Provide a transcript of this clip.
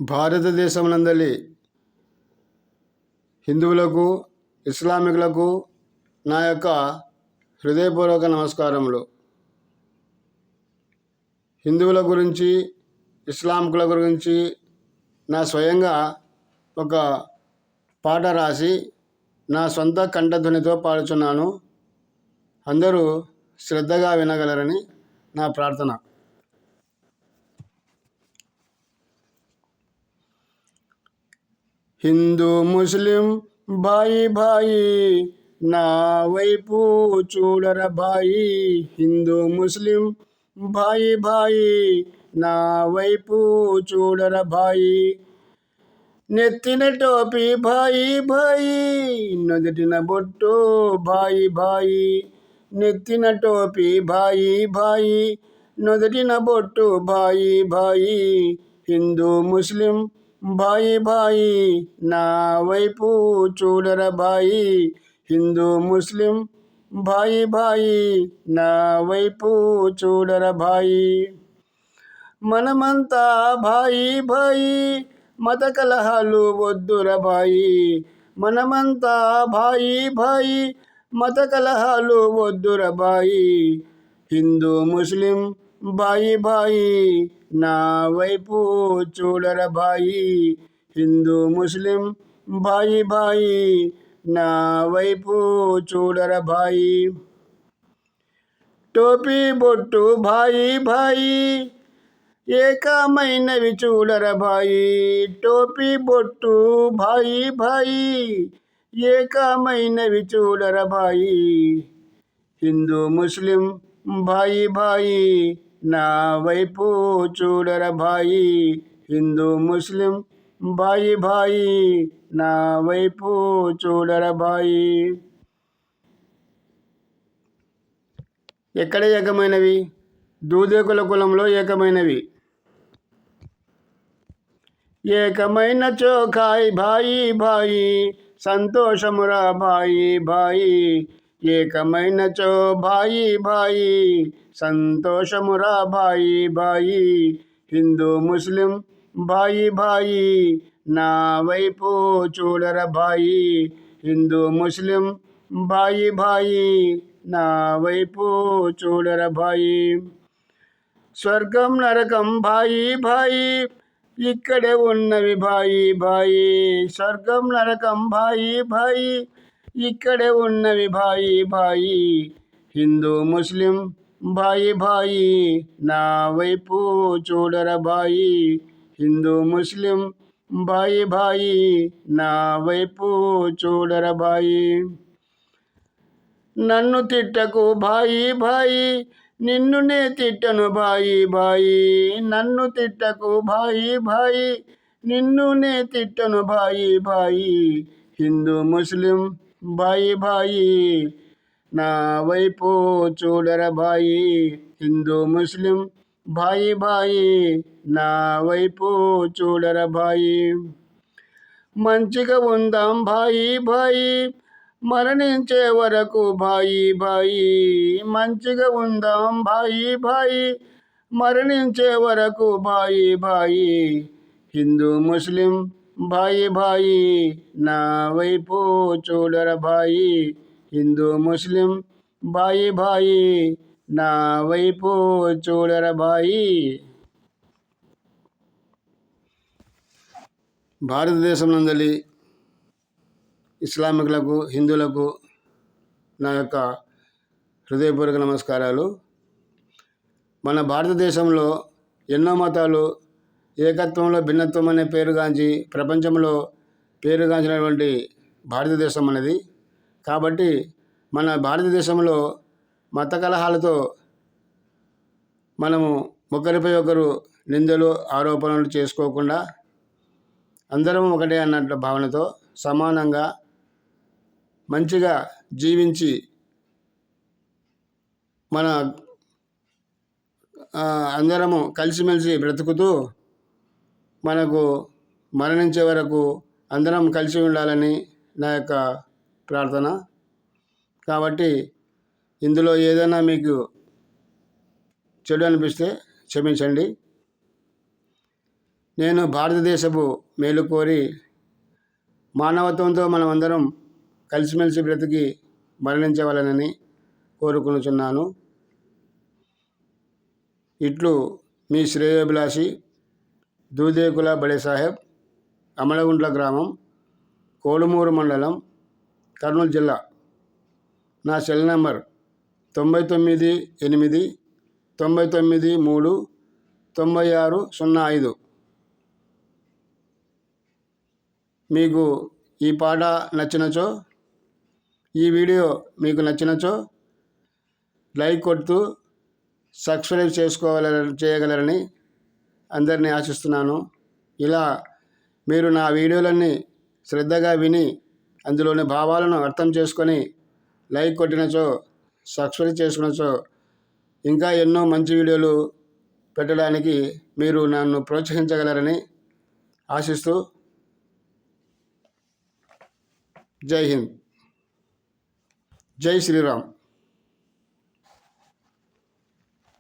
భారతదేశమునందలి హిందువులకు ఇస్లామికులకు నా యొక్క హృదయపూర్వక నమస్కారములు. హిందువుల గురించి ఇస్లామికుల గురించి నా స్వయంగా ఒక పాట రాసి నా సొంత కంఠధ్వనితో పాడుచున్నాను. అందరూ శ్రద్ధగా వినగలరని నా ప్రార్థన. హిందూ ముస్లిం భాయి భాయి నా వైపు చూడర భాయి. హిందూ ముస్లిం భాయి భాయి నా వైపు చూడర భాయి. నెత్తిన టోపీ భాయి భాయి నుదుటిన బొట్టు భాయి భాయి. నెత్తిన టోపీ భాయి భాయి నుదుటిన బొట్టు భాయి భాయి. హిందూ ముస్లిం భాయి భాయి నా వైపు చూడర భాయి. హిందూ ముస్లిం భాయి భాయి నా వైపు చూడర భాయి. మనమంతా భాయి భాయి మత కలహాలు వద్దుర భాయి. మనమంతా భాయి భాయి మత కలహాలు వద్దుర భాయి. హిందూ ముస్లిం భాయి భాయి నా వైపు చూడర భాయి. హిందూ ముస్లిం భాయి భాయి నా వైపు చూడర భాయి. టోపీ బొట్టు భాయి భాయి ఏకమైనవి చూడర భాయి. టోపీ బొట్టు భాయి భాయి ఏకమైనవి చూడర భాయి. హిందూ ముస్లిం భాయి భాయి నా వైపు చూడర భాయి. హిందూ ముస్లిం భాయి భాయి నా వైపు చూడర భాయి. ఎక్కడ ఏకమైనవి? దూదేకుల కులంలో ఏకమైనవి. ఏకమైన చోఖాయ్ భాయి భాయి సంతోషమురా భాయి భాయి. ఏకమైన చో భాయి భాయి సంతోషమురా భాయి భాయి. హిందూ ముస్లిం భాయి భాయి నా వైపు చూడర భాయి. హిందూ ముస్లిం భాయి భాయి నా వైపు చూడర భాయి. స్వర్గం నరకం భాయి భాయి ఇక్కడే ఉన్నవి భాయి భాయి. స్వర్గం నరకం భాయి భాయి ఇక్కడే ఉన్నవి భాయి భాయి. హిందూ ముస్లిం భాయి భాయి నా వైపు చూడర భాయి. హిందూ ముస్లిం భాయి భాయి నా వైపు చూడర భాయి. నన్ను తిట్టకు భాయి భాయి నిన్ను నే తిట్టను భాయి భాయి. నన్ను తిట్టకు భాయి భాయి నిన్ను నే తిట్టను భాయి భాయి. హిందూ ముస్లిం భాయి భాయి నా వైపు చూడర భాయి. హిందూ ముస్లిం భాయి భాయి నా వైపు చూడర భాయి. మంచిగా ఉందాం భాయి భాయి మరణించే వరకు భాయి భాయి. మంచిగా ఉందాం భాయి భాయి మరణించే వరకు భాయి భాయి. హిందూ ముస్లిం భాయి భాయి నా వైపు చూడర భాయి. హిందూ ముస్లిం భాయి భాయి నా వైపు చూడర భాయి. భారతదేశం నందలి ఇస్లామికులకు హిందువులకు నా యొక్క హృదయపూర్వక నమస్కారాలు. మన భారతదేశంలో ఎన్నో మతాలు ఏకత్వంలో భిన్నత్వం అనే పేరుగాంచి ప్రపంచంలో పేరుగాంచినటువంటి భారతదేశం అనేది. కాబట్టి మన భారతదేశంలో మత కలహాలతో మనము ఒకరిపై ఒకరు నిందలు ఆరోపణలు చేసుకోకుండా అందరం ఒకటే అన్నట్టు భావనతో సమానంగా మంచిగా జీవించి మన అందరము కలిసిమెలిసి బ్రతుకుతూ మనకు మరణించే వరకు అందరం కలిసి ఉండాలని నా యొక్క ప్రార్థన. కాబట్టి ఇందులో ఏదైనా మీకు చెడు అనిపిస్తే క్షమించండి. నేను భారతదేశపు మేలు కోరి మానవత్వంతో మనమందరం కలిసిమెలిసి బ్రతికి మరణించవలనని కోరుకునుచున్నాను. ఇట్లు మీ శ్రేయోభిలాషి దూదేకుల బడే సాహెబ్, అమలగుంట్ల గ్రామం, కోడుమూరు మండలం, కర్నూలు జిల్లా. నా సెల్ నంబర్ 9989939605. మీకు ఈ పాట నచ్చినచో, ఈ వీడియో మీకు నచ్చినచో లైక్ కొడుతూ సబ్స్క్రైబ్ చేయగలరని అందరినీ ఆశిస్తున్నాను. ఇలా మీరు నా వీడియోలన్నీ శ్రద్ధగా విని అందులోని భావాలను అర్థం చేసుకొని లైక్ కొట్టినచో, సబ్స్క్రైబ్ చేసుకున్నచో ఇంకా ఎన్నో మంచి వీడియోలు పెట్టడానికి మీరు నన్ను ప్రోత్సహించగలరని ఆశిస్తూ జై హింద్, జై శ్రీరామ్.